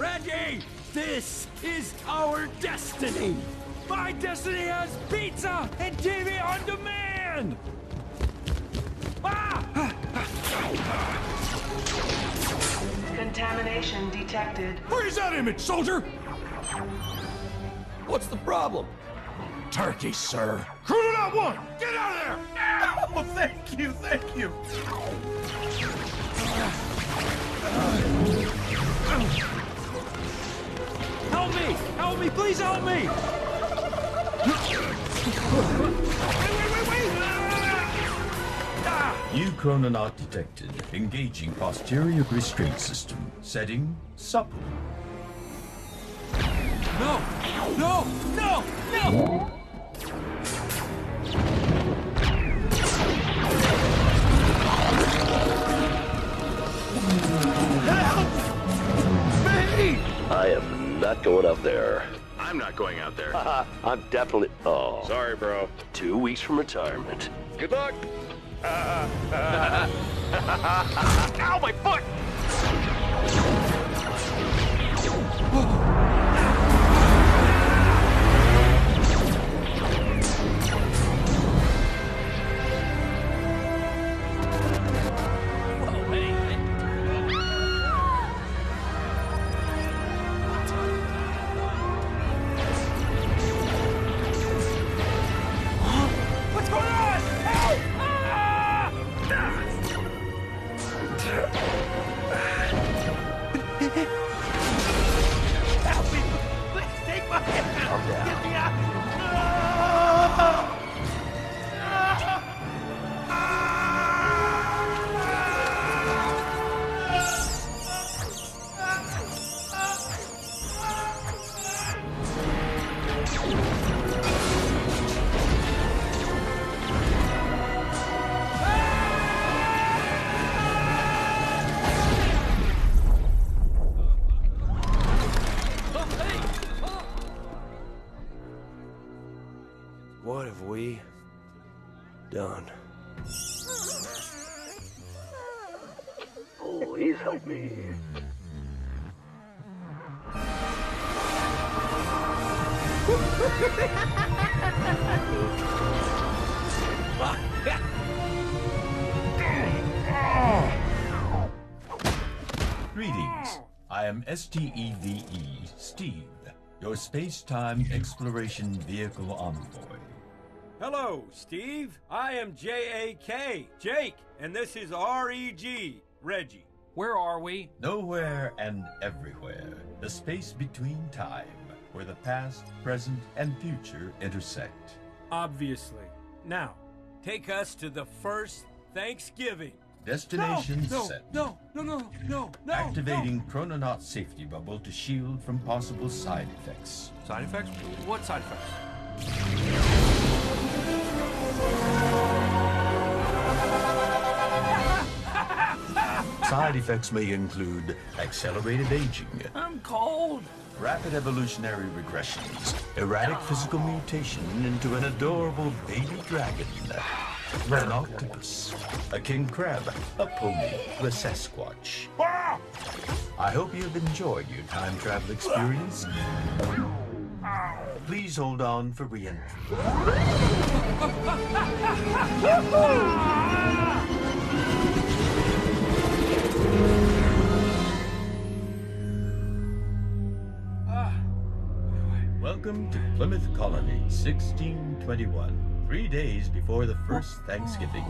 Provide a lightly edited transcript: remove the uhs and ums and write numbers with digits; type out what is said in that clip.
Reggie! This is our destiny! My destiny has pizza and TV on demand! Ah! Contamination detected. Freeze that image, soldier! What's the problem? Turkey, sir. Crew not one! Get out of there! Oh, thank you, thank you. Help me! Help me! Please help me! Wait! New chrononaut detected. Engaging posterior restraint system. Setting supple. No! No! No! No! I am not going up there. I'm not going out there. I'm definitely... Oh. Sorry, bro. 2 weeks from retirement. Good luck. Ow, my foot! What's going on? Help! Help me! Please take my hand! Calm down. Get me out! What have we done? Please help me. Greetings. I am S.T.E.V.E. Steve, your space-time exploration vehicle envoy. Hello, Steve. I am J.A.K. Jake, and this is R.E.G. Reggie. Where are we? Nowhere and everywhere. The space between time, where the past, present, and future intersect. Obviously. Now, take us to the first Thanksgiving. Destination set. No. Activating chrononaut safety bubble to shield from possible side effects. Side effects? What side effects? Side effects may include accelerated aging, I'm cold. rapid evolutionary regressions, erratic physical mutation into an adorable baby dragon, an octopus, a king crab, a pony, a Sasquatch. I hope you have enjoyed your time travel experience. Please hold on for re-entry. Welcome to Plymouth Colony, 1621. 3 days before the first Thanksgiving.